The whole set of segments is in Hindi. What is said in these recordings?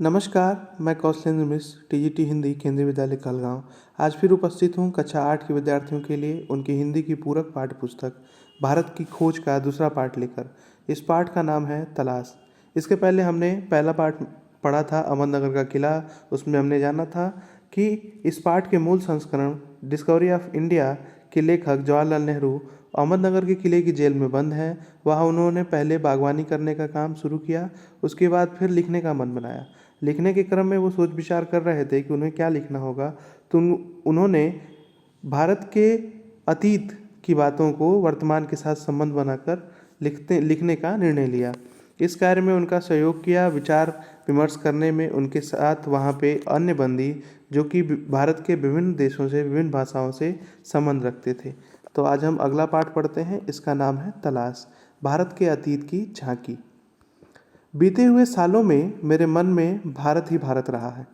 नमस्कार, मैं कौशलेंद्र मिश्र टीजीटी हिंदी केंद्रीय विद्यालय कहलगांव आज फिर उपस्थित हूँ कक्षा 8 के विद्यार्थियों के लिए उनकी हिंदी की पूरक पाठ्य पुस्तक भारत की खोज का दूसरा पाठ लेकर। इस पाठ का नाम है तलाश। इसके पहले हमने पहला पाठ पढ़ा था अहमदनगर का किला। उसमें हमने जाना था कि इस पाठ के मूल संस्करण डिस्कवरी ऑफ इंडिया के लेखक जवाहरलाल नेहरू अहमदनगर के किले की जेल में बंद हैं। वहाँ उन्होंने पहले बागवानी करने का काम शुरू किया, उसके बाद फिर लिखने का मन बनाया। लिखने के क्रम में वो सोच विचार कर रहे थे कि उन्हें क्या लिखना होगा, तो उन्होंने भारत के अतीत की बातों को वर्तमान के साथ संबंध बनाकर लिखने का निर्णय लिया। इस कार्य में उनका सहयोग किया। विचार विमर्श करने में उनके साथ वहाँ पे अन्य बंदी जो कि भारत के विभिन्न देशों से विभिन्न भाषाओं से संबंध रखते थे। तो आज हम अगला पाठ पढ़ते हैं। इसका नाम है तलाश, भारत के अतीत की झांकी। बीते हुए सालों में मेरे मन में भारत ही भारत रहा है।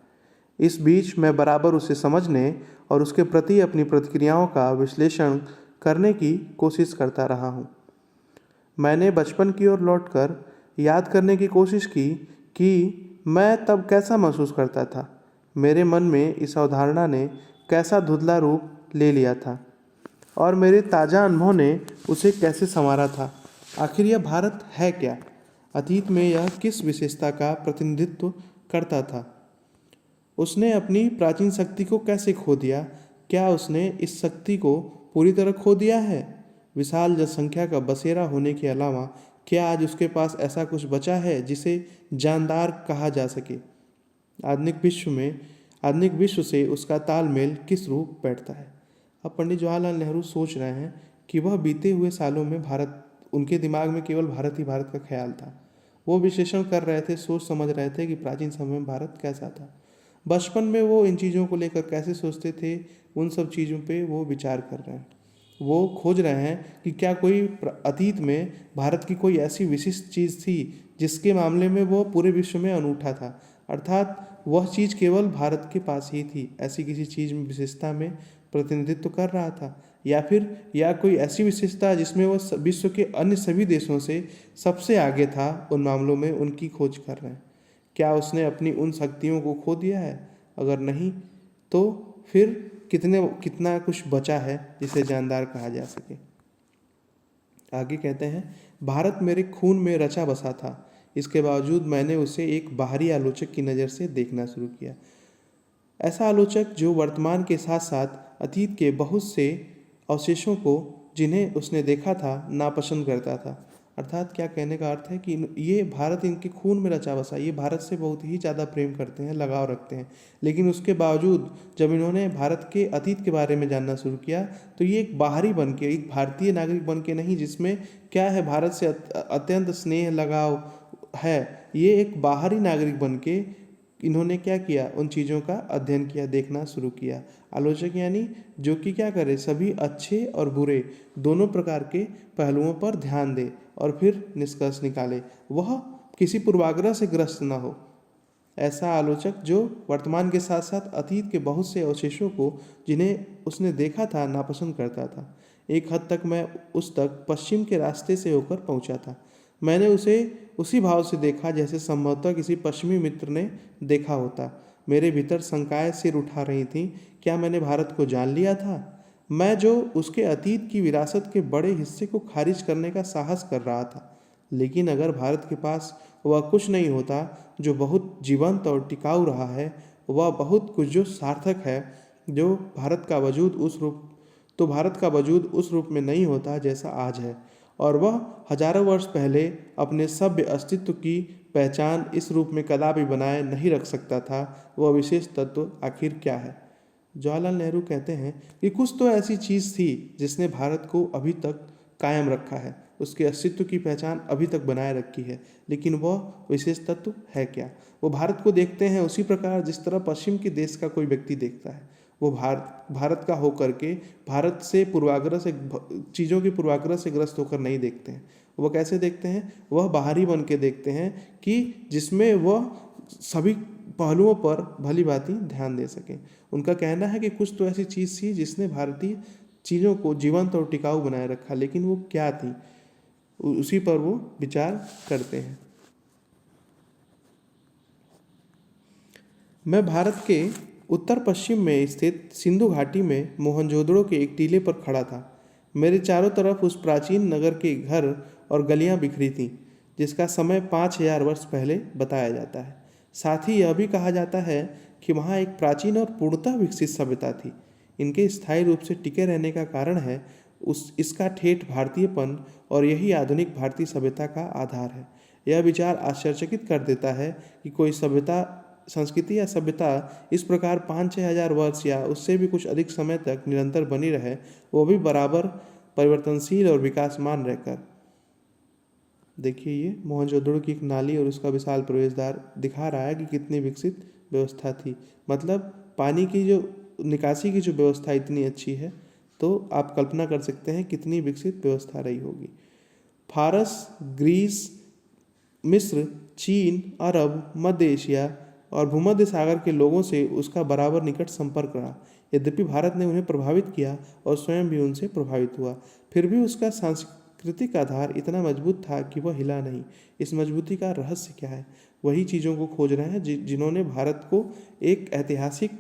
इस बीच मैं बराबर उसे समझने और उसके प्रति अपनी प्रतिक्रियाओं का विश्लेषण करने की कोशिश करता रहा हूँ। मैंने बचपन की ओर लौटकर याद करने की कोशिश की कि मैं तब कैसा महसूस करता था। मेरे मन में इस अवधारणा ने कैसा धुंधला रूप ले लिया था और मेरे ताज़ा अनुभव ने उसे कैसे संवारा था। आखिर यह भारत है क्या? अतीत में यह किस विशेषता का प्रतिनिधित्व करता था? उसने अपनी प्राचीन शक्ति को कैसे खो दिया? क्या उसने इस शक्ति को पूरी तरह खो दिया है? विशाल जनसंख्या का बसेरा होने के अलावा क्या आज उसके पास ऐसा कुछ बचा है जिसे जानदार कहा जा सके? आधुनिक विश्व से उसका तालमेल किस रूप बैठता है? अब पंडित जवाहरलाल नेहरू सोच रहे हैं कि वह बीते हुए सालों में भारत, उनके दिमाग में केवल भारत ही भारत का ख्याल था। वो विश्लेषण कर रहे थे, सोच समझ रहे थे कि प्राचीन समय में भारत कैसा था। बचपन में वो इन चीज़ों को लेकर कैसे सोचते थे, उन सब चीज़ों पे वो विचार कर रहे हैं। वो खोज रहे हैं कि क्या कोई अतीत में भारत की कोई ऐसी विशिष्ट चीज़ थी जिसके मामले में वो पूरे विश्व में अनूठा था, अर्थात वह चीज़ केवल भारत के पास ही थी। ऐसी किसी चीज़ में, विशेषता में प्रतिनिधित्व कर रहा था, या कोई ऐसी विशेषता जिसमें वह विश्व के अन्य सभी देशों से सबसे आगे था। उन मामलों में उनकी खोज कर रहे हैं। क्या उसने अपनी उन शक्तियों को खो दिया है? अगर नहीं तो फिर कितना कुछ बचा है जिसे जानदार कहा जा सके। आगे कहते हैं, भारत मेरे खून में रचा बसा था। इसके बावजूद मैंने उसे एक बाहरी आलोचक की नज़र से देखना शुरू किया। ऐसा आलोचक जो वर्तमान के साथ साथ अतीत के बहुत से अवशेषों को जिन्हें उसने देखा था नापसंद करता था। अर्थात क्या कहने का अर्थ है कि ये भारत इनके खून में रचा बसा, ये भारत से बहुत ही ज़्यादा प्रेम करते हैं, लगाव रखते हैं। लेकिन उसके बावजूद जब इन्होंने भारत के अतीत के बारे में जानना शुरू किया तो ये एक बाहरी बन के, एक भारतीय नागरिक बन के नहीं, जिसमें क्या है भारत से अत्यंत स्नेह लगाव है, ये एक बाहरी नागरिक बन के इन्होंने क्या किया, उन चीज़ों का अध्ययन किया, देखना शुरू किया। आलोचक यानी जो कि क्या करे, सभी अच्छे और बुरे दोनों प्रकार के पहलुओं पर ध्यान दे और फिर निष्कर्ष निकाले, वह किसी पूर्वाग्रह से ग्रस्त न हो। ऐसा आलोचक जो वर्तमान के साथ साथ अतीत के बहुत से अवशेषों को जिन्हें उसने देखा था नापसंद करता था। एक हद तक मैं उस तक पश्चिम के रास्ते से होकर पहुंचा था। मैंने उसे उसी भाव से देखा जैसे संभवतः किसी पश्चिमी मित्र ने देखा होता। मेरे भीतर शंकाएं सिर उठा रही थीं। क्या मैंने भारत को जान लिया था? मैं जो उसके अतीत की विरासत के बड़े हिस्से को खारिज करने का साहस कर रहा था। लेकिन अगर भारत के पास वह कुछ नहीं होता जो बहुत जीवंत और टिकाऊ रहा है, वह बहुत कुछ जो सार्थक है, जो भारत का वजूद उस रूप में नहीं होता जैसा आज है, और वह हजारों वर्ष पहले अपने सभ्य अस्तित्व की पहचान इस रूप में कदापि बनाए नहीं रख सकता था। वह विशेष तत्व आखिर क्या है? जवाहरलाल नेहरू कहते हैं कि कुछ तो ऐसी चीज़ थी जिसने भारत को अभी तक कायम रखा है, उसके अस्तित्व की पहचान अभी तक बनाए रखी है। लेकिन वह विशेष तत्व है क्या? वो भारत को देखते हैं उसी प्रकार जिस तरह पश्चिम के देश का कोई व्यक्ति देखता है। वो भारत का होकर के भारत से चीज़ों की पूर्वाग्रह से ग्रस्त होकर नहीं देखते हैं। वह कैसे देखते हैं? वह बाहरी बन के देखते हैं कि जिसमें वह सभी पहलुओं पर भली भांति ध्यान दे सकें। उनका कहना है कि कुछ तो ऐसी चीज़ थी जिसने भारतीय चीज़ों को जीवंत और टिकाऊ बनाए रखा, लेकिन वो क्या थी, उसी पर वो विचार करते हैं। मैं भारत के उत्तर पश्चिम में स्थित सिंधु घाटी में मोहनजोदड़ो के एक टीले पर खड़ा था। मेरे चारों तरफ उस प्राचीन नगर के घर और गलियां बिखरी थीं, जिसका समय 5000 वर्ष पहले बताया जाता है। साथ ही यह भी कहा जाता है कि वहाँ एक प्राचीन और पूर्णतः विकसित सभ्यता थी। इनके स्थायी रूप से टिके रहने का कारण है इसका ठेठ भारतीयपन, और यही आधुनिक भारतीय सभ्यता का आधार है। यह विचार आश्चर्यचकित कर देता है कि कोई संस्कृति या सभ्यता इस प्रकार 5-6 हजार वर्ष या उससे भी कुछ अधिक समय तक निरंतर बनी रहे, वो भी बराबर परिवर्तनशील और विकासमान रहकर। देखिए, ये मोहनजोदड़ो की एक नाली और उसका विशाल प्रवेश द्वार दिखा रहा है कि कितनी विकसित व्यवस्था थी। मतलब पानी की जो निकासी की जो व्यवस्था इतनी अच्छी है, तो आप कल्पना कर सकते हैं कितनी विकसित व्यवस्था रही होगी। फारस, ग्रीस, मिस्र, चीन, अरब, मध्य एशिया और भूमध्य सागर के लोगों से उसका बराबर निकट संपर्क रहा। यद्यपि भारत ने उन्हें प्रभावित किया और स्वयं भी उनसे प्रभावित हुआ, फिर भी उसका सांस्कृतिक आधार इतना मजबूत था कि वह हिला नहीं। इस मजबूती का रहस्य क्या है? वही चीज़ों को खोज रहे हैं जिन्होंने भारत को एक ऐतिहासिक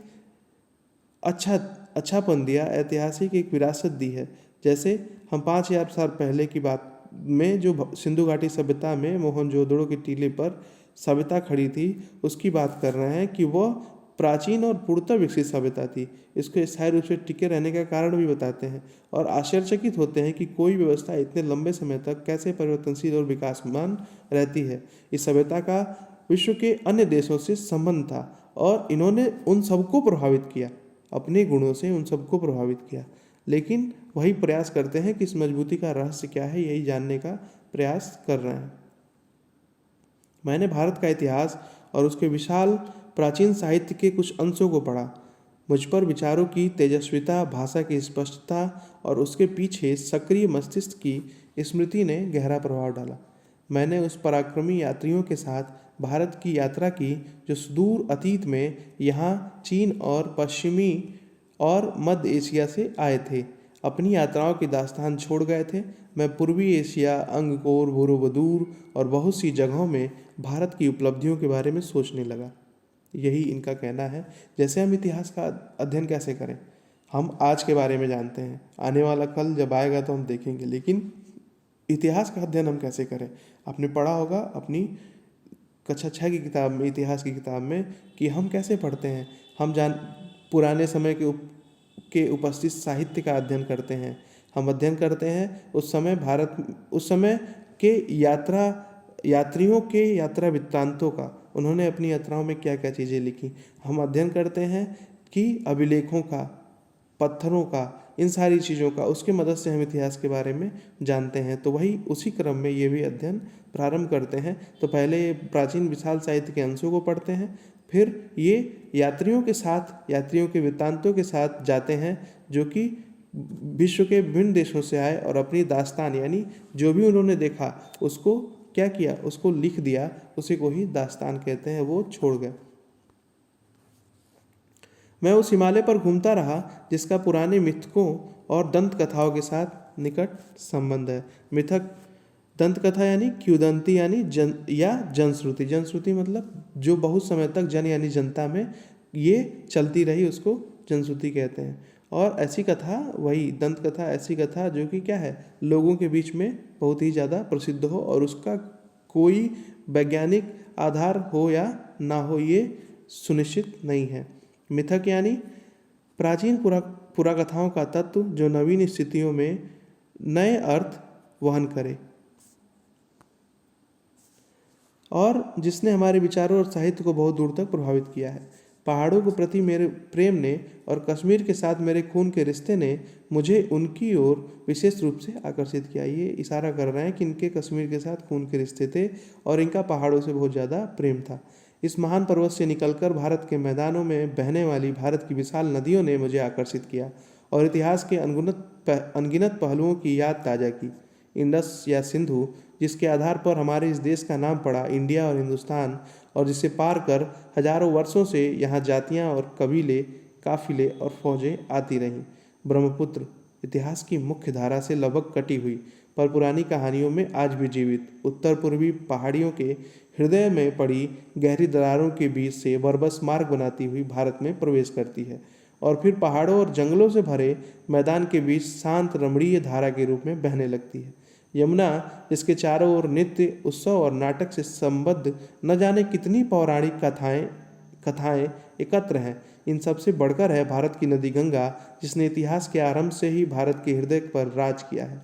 अच्छापन दिया, ऐतिहासिक एक विरासत दी है। जैसे हम 5000 साल पहले की बात में जो सिंधु घाटी सभ्यता में मोहनजोदड़ो के टीले पर सभ्यता खड़ी थी, उसकी बात कर रहे हैं कि वह प्राचीन और पूर्णतः विकसित सभ्यता थी। इसको स्थायी रूप से टिके रहने का कारण भी बताते हैं और आश्चर्यचकित होते हैं कि कोई व्यवस्था इतने लंबे समय तक कैसे परिवर्तनशील और विकासमान रहती है। इस सभ्यता का विश्व के अन्य देशों से संबंध था और इन्होंने उन सबको प्रभावित किया, अपने गुणों से उन सबको प्रभावित किया। लेकिन वही प्रयास करते हैं कि इस मजबूती का रहस्य क्या है, यही जानने का प्रयास कर रहे हैं। मैंने भारत का इतिहास और उसके विशाल प्राचीन साहित्य के कुछ अंशों को पढ़ा। मुझ पर विचारों की तेजस्विता, भाषा की स्पष्टता और उसके पीछे सक्रिय मस्तिष्क की स्मृति ने गहरा प्रभाव डाला। मैंने उस पराक्रमी यात्रियों के साथ भारत की यात्रा की जो सुदूर अतीत में यहाँ चीन और पश्चिमी और मध्य एशिया से आए थे, अपनी यात्राओं की दास्तान छोड़ गए थे। मैं पूर्वी एशिया, अंगकोर, बोरोबुदूर और बहुत सी जगहों में भारत की उपलब्धियों के बारे में सोचने लगा। यही इनका कहना है। जैसे हम इतिहास का अध्ययन कैसे करें? हम आज के बारे में जानते हैं, आने वाला कल जब आएगा तो हम देखेंगे, लेकिन इतिहास का अध्ययन हम कैसे करें? आपने पढ़ा होगा अपनी कक्षा 6 की किताब में, इतिहास की किताब में, कि हम कैसे पढ़ते हैं। हम पुराने समय के उपस्थित साहित्य का अध्ययन करते हैं। हम अध्ययन करते हैं उस समय के यात्रियों के यात्रा वृत्तांतों का, उन्होंने अपनी यात्राओं में क्या क्या चीज़ें लिखी। हम अध्ययन करते हैं कि अभिलेखों का, पत्थरों का, इन सारी चीज़ों का, उसके मदद से हम इतिहास के बारे में जानते हैं। तो वही उसी क्रम में ये भी अध्ययन प्रारंभ करते हैं। तो पहले प्राचीन विशाल साहित्य के अंशों को पढ़ते हैं, फिर ये यात्रियों के वृत्तांतों के साथ जाते हैं, जो कि विश्व के विभिन्न देशों से आए और अपनी दास्तान, यानी जो भी उन्होंने देखा उसको क्या किया, उसको लिख दिया, उसी को ही दास्तान कहते हैं, वो छोड़ गए। मैं उस हिमालय पर घूमता रहा जिसका पुराने मिथकों और दंत कथाओं के साथ निकट संबंध है। मिथक, दंत कथा यानी किंवदंती यानी जनश्रुति। जनश्रुति मतलब जो बहुत समय तक जन यानी जनता में ये चलती रही, उसको जनश्रुति कहते हैं। और ऐसी कथा, वही दंत कथा, ऐसी कथा जो कि क्या है, लोगों के बीच में बहुत ही ज़्यादा प्रसिद्ध हो और उसका कोई वैज्ञानिक आधार हो या ना हो, ये सुनिश्चित नहीं है। मिथक यानी प्राचीन पुराकथाओं का तत्व जो नवीन स्थितियों में नए अर्थ वहन करे और जिसने हमारे विचारों और साहित्य को बहुत दूर तक प्रभावित किया है। पहाड़ों के प्रति मेरे प्रेम ने और कश्मीर के साथ मेरे खून के रिश्ते ने मुझे उनकी ओर विशेष रूप से आकर्षित किया। ये इशारा कर रहे हैं कि इनके कश्मीर के साथ खून के रिश्ते थे और इनका पहाड़ों से बहुत ज़्यादा प्रेम था। इस महान पर्वत से निकलकर भारत के मैदानों में बहने वाली भारत की विशाल नदियों ने मुझे आकर्षित किया और इतिहास के अनगिनत पहलुओं की याद ताज़ा की। इंडस या सिंधु, जिसके आधार पर हमारे इस देश का नाम पड़ा, इंडिया और हिंदुस्तान, और जिसे पार कर हजारों वर्षों से यहाँ जातियाँ और कबीले, काफिले और फौजें आती रहीं। ब्रह्मपुत्र, इतिहास की मुख्य धारा से लगभग कटी हुई, पर पुरानी कहानियों में आज भी जीवित। उत्तर पूर्वी पहाड़ियों के हृदय में पड़ी गहरी दरारों के बीच से बरबस मार्ग बनाती हुई भारत में प्रवेश करती है और फिर पहाड़ों और जंगलों से भरे मैदान के बीच शांत रमणीय धारा के रूप में बहने लगती है। यमुना, इसके चारों ओर नृत्य, उत्सव और नाटक से संबद्ध न जाने कितनी पौराणिक कथाएं एकत्र हैं। इन सबसे बढ़कर है भारत की नदी गंगा, जिसने इतिहास के आरंभ से ही भारत के हृदय पर राज किया है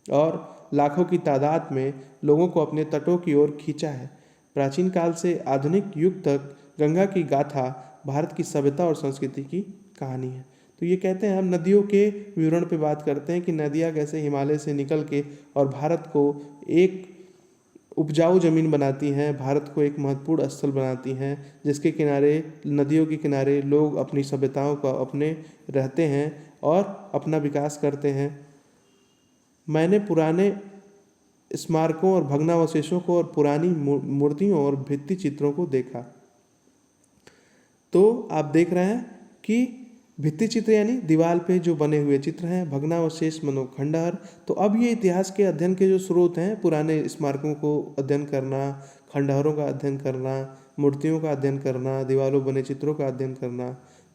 और लाखों की तादाद में लोगों को अपने तटों की ओर खींचा है। प्राचीन काल से आधुनिक युग तक गंगा की गाथा भारत की सभ्यता और संस्कृति की कहानी है। तो ये कहते हैं, हम नदियों के विवरण पे बात करते हैं कि नदियाँ कैसे हिमालय से निकल के और भारत को एक उपजाऊ जमीन बनाती हैं, भारत को एक महत्वपूर्ण स्थल बनाती हैं, जिसके किनारे, नदियों के किनारे लोग अपनी सभ्यताओं को अपने रहते हैं और अपना विकास करते हैं। मैंने पुराने स्मारकों और भग्नावशेषों को और पुरानी मूर्तियों और भित्ति चित्रों को देखा। तो आप देख रहे हैं कि भित्ति चित्र यानी दीवार पे जो बने हुए चित्र हैं, भग्नावशेष मनो खंडहर। तो अब ये इतिहास के अध्ययन के जो स्रोत हैं, पुराने स्मारकों को अध्ययन करना, खंडहरों का अध्ययन करना, मूर्तियों का अध्ययन करना, दीवारों बने चित्रों का अध्ययन करना,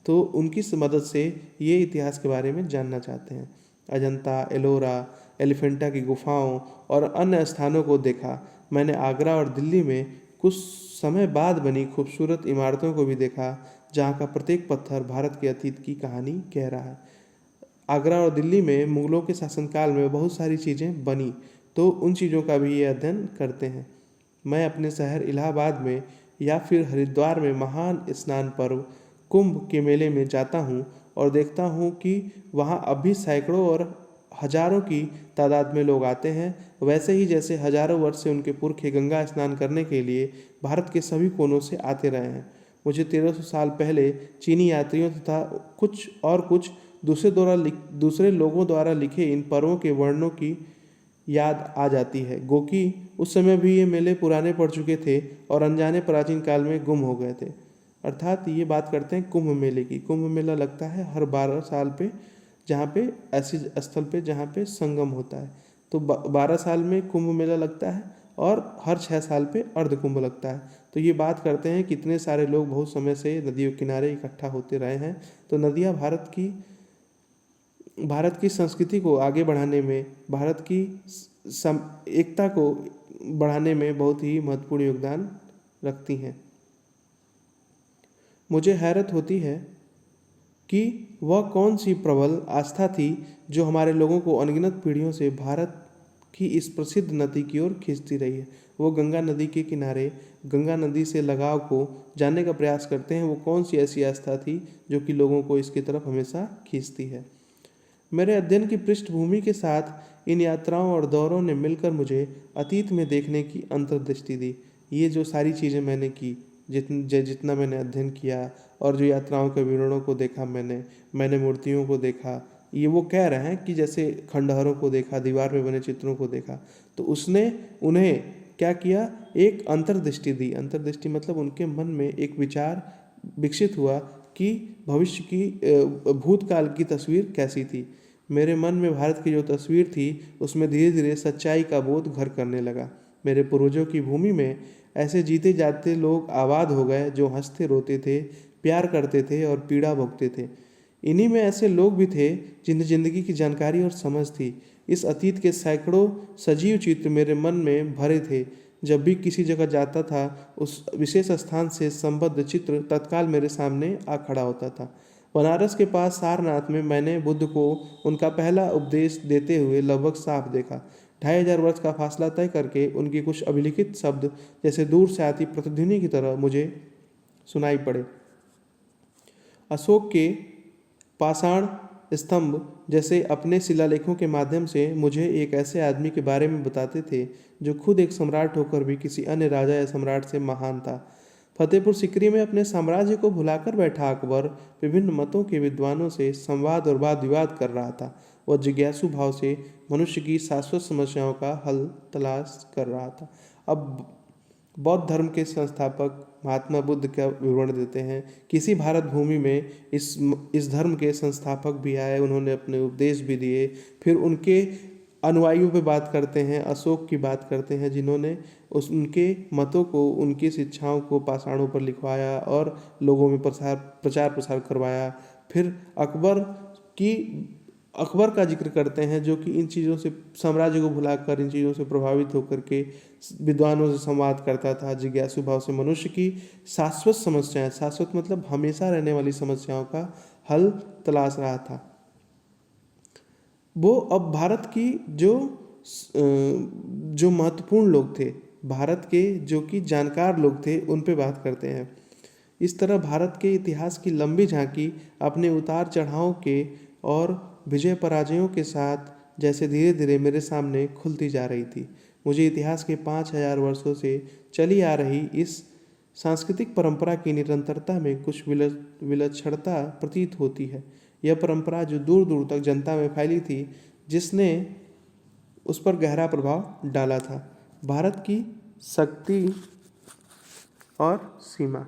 तो उनकी मदद से ये इतिहास के बारे में जानना चाहते हैं। अजंता, एलोरा, एलिफेंटा की गुफाओं और अन्य स्थानों को देखा। मैंने आगरा और दिल्ली में कुछ समय बाद बनी खूबसूरत इमारतों को भी देखा, जहाँ का प्रत्येक पत्थर भारत के अतीत की कहानी कह रहा है। आगरा और दिल्ली में मुगलों के शासनकाल में बहुत सारी चीज़ें बनी, तो उन चीज़ों का भी ये अध्ययन करते हैं। मैं अपने शहर इलाहाबाद में या फिर हरिद्वार में महान स्नान पर्व कुंभ के मेले में जाता हूँ और देखता हूँ कि वहाँ अब भी सैकड़ों और हजारों की तादाद में लोग आते हैं, वैसे ही जैसे हजारों वर्ष से उनके पुरखे गंगा स्नान करने के लिए भारत के सभी कोनों से आते रहे हैं। मुझे 1300 साल पहले चीनी यात्रियों तथा कुछ दूसरे लोगों द्वारा लिखे इन पर्वों के वर्णनों की याद आ जाती है। गोकी उस समय भी ये मेले पुराने पड़ चुके थे और अनजाने प्राचीन काल में गुम हो गए थे। अर्थात ये बात करते हैं कुंभ मेले की। कुंभ मेला लगता है हर 12 साल पे, जहाँ पे ऐसे स्थल पे जहाँ पे संगम होता है। तो 12 साल में कुंभ मेला लगता है और हर 6 साल पे अर्ध कुंभ लगता है। तो ये बात करते हैं कितने सारे लोग बहुत समय से नदियों किनारे इकट्ठा होते रहे हैं। तो नदियाँ भारत की संस्कृति को आगे बढ़ाने में, भारत की एकता को बढ़ाने में बहुत ही महत्वपूर्ण योगदान रखती हैं। मुझे हैरत होती है कि वह कौन सी प्रबल आस्था थी जो हमारे लोगों को अनगिनत पीढ़ियों से भारत की इस प्रसिद्ध नदी की ओर खींचती रही है। वो गंगा नदी के किनारे गंगा नदी से लगाव को जानने का प्रयास करते हैं। वो कौन सी ऐसी आस्था थी जो कि लोगों को इसकी तरफ हमेशा खींचती है। मेरे अध्ययन की पृष्ठभूमि के साथ इन यात्राओं और दौरों ने मिलकर मुझे अतीत में देखने की अंतर्दृष्टि दी। ये जो सारी चीज़ें मैंने की, जितना मैंने अध्ययन किया और जो यात्राओं के विवरणों को देखा, मैंने मूर्तियों को देखा, ये वो कह रहे हैं कि जैसे खंडहरों को देखा, दीवार में बने चित्रों को देखा, तो उसने उन्हें क्या किया, एक अंतर्दृष्टि दी। अंतर्दृष्टि मतलब उनके मन में एक विचार विकसित हुआ कि भविष्य की, भूतकाल की तस्वीर कैसी थी। मेरे मन में भारत की जो तस्वीर थी उसमें धीरे धीरे सच्चाई का बोध घर करने लगा। मेरे पूर्वजों की भूमि में ऐसे जीते जाते लोग आबाद हो गए जो हंसते रोते थे, प्यार करते थे और पीड़ा भोगते थे। इन्हीं में ऐसे लोग भी थे जिन्हें जिंदगी की जानकारी और समझ थी। इस अतीत के सैकड़ों सजीव चित्र मेरे मन में भरे थे। जब भी किसी जगह जाता था, उस विशेष स्थान से संबद्ध चित्र तत्काल मेरे सामने आ खड़ा होता था। बनारस के पास सारनाथ में मैंने बुद्ध को उनका पहला उपदेश देते हुए लगभग साफ देखा। 2500 वर्ष का फासला तय करके उनकी कुछ अभिलिखित शब्द जैसे दूर से आती प्रतिध्वनि की तरह मुझे सुनाई पड़े। अशोक के पाषाण स्तंभ जैसे अपने शिलालेखों के माध्यम से मुझे एक ऐसे आदमी के बारे में बताते थे जो खुद एक सम्राट होकर भी किसी अन्य राजा या सम्राट से महान था। फतेहपुर सिकरी में अपने साम्राज्य को भुलाकर बैठा अकबर विभिन्न मतों के विद्वानों से संवाद और वाद विवाद कर रहा था। वह जिज्ञासु भाव से मनुष्य की शाश्वत समस्याओं का हल तलाश कर रहा था। अब बौद्ध धर्म के संस्थापक महात्मा बुद्ध का विवरण देते हैं। किसी भारत भूमि में इस धर्म के संस्थापक भी आए, उन्होंने अपने उपदेश भी दिए। फिर उनके अनुयायियों पे बात करते हैं, अशोक की बात करते हैं, जिन्होंने उनके मतों को, उनकी शिक्षाओं को पाषाणों पर लिखवाया और लोगों में प्रचार प्रसार करवाया। फिर की अकबर का जिक्र करते हैं, जो कि इन चीज़ों से, साम्राज्य को भुलाकर इन चीज़ों से प्रभावित होकर के विद्वानों से संवाद करता था, जिज्ञासु भाव से मनुष्य की शाश्वत समस्याएं, शाश्वत मतलब हमेशा रहने वाली समस्याओं का हल तलाश रहा था। वो अब भारत की जो महत्वपूर्ण लोग थे, भारत के जो कि जानकार लोग थे, उन पे बात करते हैं। इस तरह भारत के इतिहास की लंबी झांकी अपने उतार चढ़ाव के और विजय पराजयों के साथ जैसे धीरे धीरे मेरे सामने खुलती जा रही थी। मुझे इतिहास के 5000 वर्षों से चली आ रही इस सांस्कृतिक परंपरा की निरंतरता में कुछ विलक्षणता प्रतीत होती है। यह परंपरा जो दूर दूर तक जनता में फैली थी, जिसने उस पर गहरा प्रभाव डाला था। भारत की शक्ति और सीमा।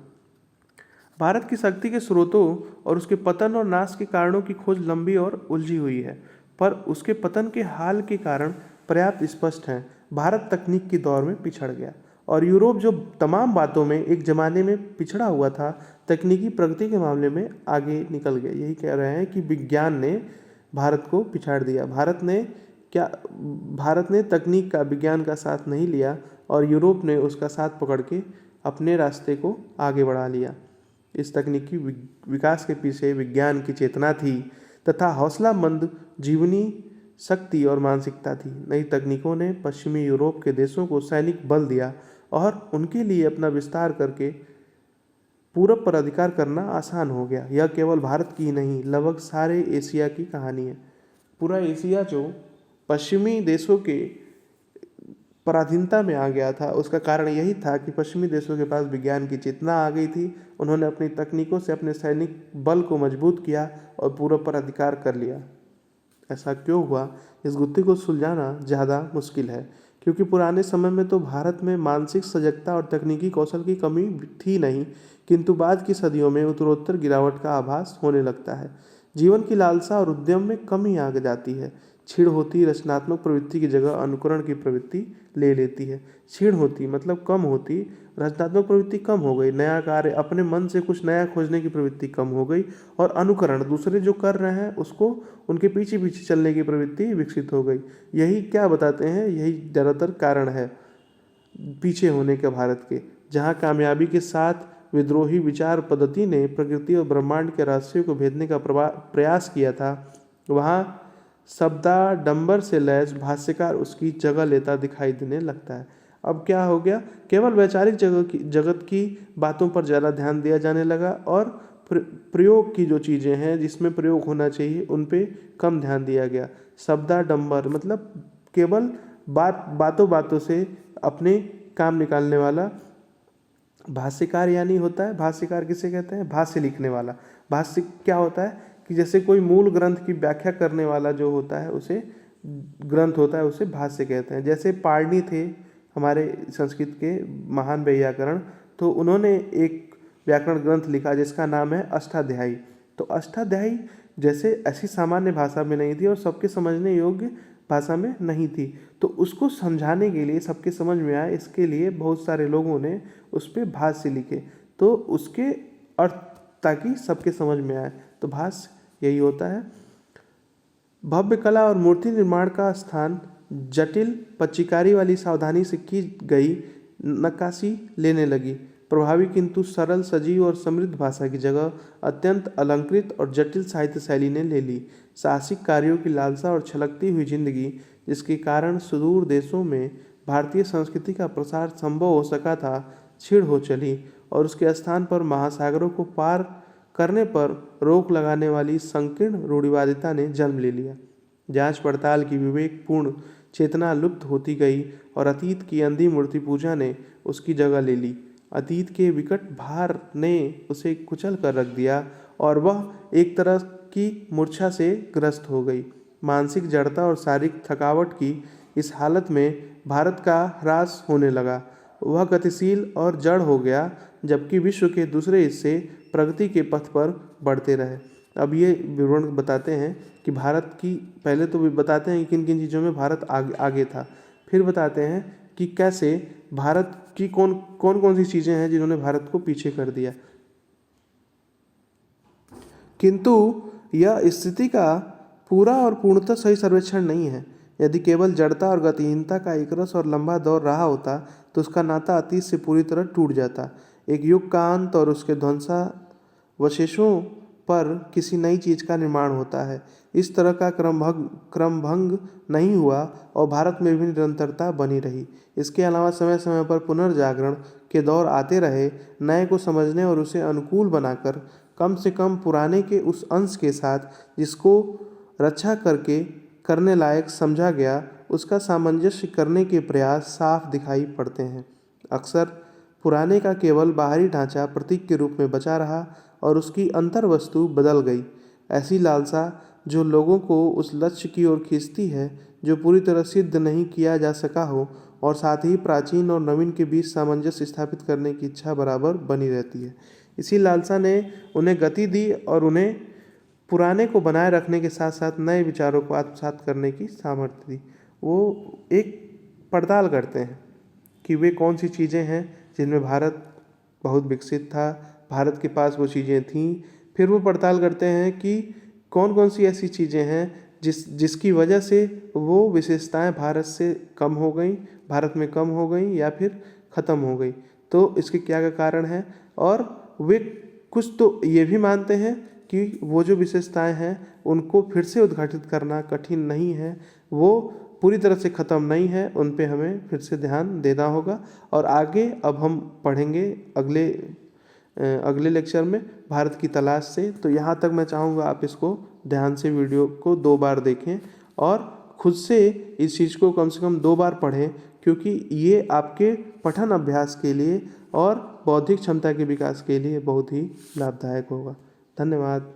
भारत की शक्ति के स्रोतों और उसके पतन और नाश के कारणों की खोज लंबी और उलझी हुई है, पर उसके पतन के हाल के कारण पर्याप्त स्पष्ट हैं। भारत तकनीक के दौर में पिछड़ गया और यूरोप जो तमाम बातों में एक जमाने में पिछड़ा हुआ था, तकनीकी प्रगति के मामले में आगे निकल गया। यही कह रहे हैं कि विज्ञान ने भारत को पिछाड़ दिया। भारत ने तकनीक का, विज्ञान का साथ नहीं लिया और यूरोप ने उसका साथ पकड़ के अपने रास्ते को आगे बढ़ा लिया। इस तकनीकी विकास के पीछे विज्ञान की चेतना थी तथा हौसलामंद जीवनी शक्ति और मानसिकता थी। नई तकनीकों ने पश्चिमी यूरोप के देशों को सैनिक बल दिया और उनके लिए अपना विस्तार करके पूरब पर अधिकार करना आसान हो गया। यह केवल भारत की ही नहीं, लगभग सारे एशिया की कहानी है। पूरा एशिया जो पश्चिमी देशों के पराधीनता में आ गया था, उसका कारण यही था कि पश्चिमी देशों के पास विज्ञान की चेतना आ गई थी। उन्होंने अपनी तकनीकों से अपने सैनिक बल को मजबूत किया और पूरब पर अधिकार कर लिया। ऐसा क्यों हुआ, इस गुत्थी को सुलझाना ज़्यादा मुश्किल है, क्योंकि पुराने समय में तो भारत में मानसिक सजगता और तकनीकी कौशल की कमी थी नहीं, किंतु बाद की सदियों में उत्तरोत्तर गिरावट का आभास होने लगता है। जीवन की लालसा और उद्यम में कमी आ जाती है। छीड़ होती रचनात्मक प्रवृत्ति की जगह अनुकरण की प्रवृत्ति ले लेती है। छीड़ होती मतलब कम होती, रचनात्मक प्रवृत्ति कम हो गई, नया कार्य, अपने मन से कुछ नया खोजने की प्रवृत्ति कम हो गई और अनुकरण, दूसरे जो कर रहे हैं उसको उनके पीछे पीछे चलने की प्रवृत्ति विकसित हो गई। यही क्या बताते हैं, यही ज़्यादातर कारण है पीछे होने के भारत के। जहाँ कामयाबी के साथ विद्रोही विचार पद्धति ने प्रकृति और ब्रह्मांड के रहस्यों को भेदने का प्रयास किया था, वहाँ शब्दाडंबर से लैस भाष्यकार उसकी जगह लेता दिखाई देने लगता है। अब क्या हो गया, केवल वैचारिक जगत की बातों पर ज़्यादा ध्यान दिया जाने लगा और प्रयोग की जो चीज़ें हैं, जिसमें प्रयोग होना चाहिए, उन पे कम ध्यान दिया गया। शब्दाडंबर मतलब केवल बातों बातों से अपने काम निकालने वाला भाष्यकार यानी होता है। भाष्यकार किसे कहते हैं, भाष्य लिखने वाला। भाष्य क्या होता है कि जैसे कोई मूल ग्रंथ की व्याख्या करने वाला जो होता है, उसे ग्रंथ होता है, उसे भाष्य कहते हैं। जैसे पाणिनि थे हमारे संस्कृत के महान व्याकरण, तो उन्होंने एक व्याकरण ग्रंथ लिखा जिसका नाम है अष्टाध्यायी। तो अष्टाध्यायी जैसे ऐसी सामान्य भाषा में नहीं थी और सबके समझने योग्य भाषा में नहीं थी, तो उसको समझाने के लिए, सबके समझ में आए, इसके लिए बहुत सारे लोगों ने उस पर भाष्य लिखे, तो उसके अर्थ ताकि सबके समझ में आए। तो भाष्य यही होता है। भव्य कला और मूर्ति निर्माण का स्थान जटिल पच्चीकारी वाली सावधानी से की गई नक्काशी लेने लगी। प्रभावी किंतु सरल, सजीव और समृद्ध भाषा की जगह अत्यंत अलंकृत और जटिल साहित्य शैली ने ले ली। साहसिक कार्यों की लालसा और छलकती हुई जिंदगी, जिसके कारण सुदूर देशों में भारतीय संस्कृति का प्रसार संभव हो सका था, छीड़ हो चली और उसके स्थान पर महासागरों को पार करने पर रोक लगाने वाली संकीर्ण रूढ़िवादिता ने जन्म ले लिया। जांच पड़ताल की विवेकपूर्ण चेतना लुप्त होती गई और अतीत की अंधी मूर्ति पूजा ने उसकी जगह ले ली। अतीत के विकट भार ने उसे कुचल कर रख दिया और वह एक तरह की मूर्छा से ग्रस्त हो गई। मानसिक जड़ता और शारीरिक थकावट की इस हालत में भारत का ह्रास होने लगा। वह गतिशील और जड़ हो गया, जबकि विश्व के दूसरे हिस्से प्रगति के पथ पर बढ़ते रहे। अब ये विवरण बताते हैं कि भारत की, पहले तो बताते हैं कि किन किन चीज़ों में भारत आगे था, फिर बताते हैं कि कैसे भारत की कौन कौन सी चीज़ें हैं जिन्होंने भारत को पीछे कर दिया। किंतु यह स्थिति का पूरा और पूर्णतः सही सर्वेक्षण नहीं है। यदि केवल जड़ता और गतिहीनता का एक रस और लंबा दौर रहा होता तो उसका नाता अतीत से पूरी तरह टूट जाता। एक युग का अंत और उसके ध्वंसावशेषों पर किसी नई चीज़ का निर्माण होता है। इस तरह का क्रमभंग नहीं हुआ और भारत में भी निरंतरता बनी रही। इसके अलावा समय समय पर पुनर्जागरण के दौर आते रहे। नए को समझने और उसे अनुकूल बनाकर कम से कम पुराने के उस अंश के साथ जिसको रक्षा करने लायक समझा गया, उसका सामंजस्य करने के प्रयास साफ दिखाई पड़ते हैं। अक्सर पुराने का केवल बाहरी ढांचा प्रतीक के रूप में बचा रहा और उसकी अंतर्वस्तु बदल गई। ऐसी लालसा जो लोगों को उस लक्ष्य की ओर खींचती है जो पूरी तरह सिद्ध नहीं किया जा सका हो, और साथ ही प्राचीन और नवीन के बीच सामंजस्य स्थापित करने की इच्छा बराबर बनी रहती है। इसी लालसा ने उन्हें गति दी और उन्हें पुराने को बनाए रखने के साथ साथ नए विचारों को आत्मसात करने की सामर्थ्य दी। वो एक पड़ताल करते हैं कि वे कौन सी चीज़ें हैं जिनमें भारत बहुत विकसित था, भारत के पास वो चीज़ें थीं। फिर वो पड़ताल करते हैं कि कौन कौन सी ऐसी चीज़ें हैं जिसकी वजह से वो विशेषताएं भारत से कम हो गई, भारत में कम हो गई या फिर ख़त्म हो गई। तो इसके क्या क्या कारण हैं, और वे कुछ तो ये भी मानते हैं कि वो जो विशेषताएं हैं उनको फिर से उद्घाटित करना कठिन नहीं है, वो पूरी तरह से ख़त्म नहीं है, उन पे हमें फिर से ध्यान देना होगा। और आगे अब हम पढ़ेंगे अगले लेक्चर में भारत की तलाश से। तो यहाँ तक मैं चाहूँगा आप इसको ध्यान से वीडियो को 2 बार देखें और खुद से इस चीज़ को कम से कम 2 बार पढ़ें, क्योंकि ये आपके पठन अभ्यास के लिए और बौद्धिक क्षमता के विकास के लिए बहुत ही लाभदायक होगा। धन्यवाद।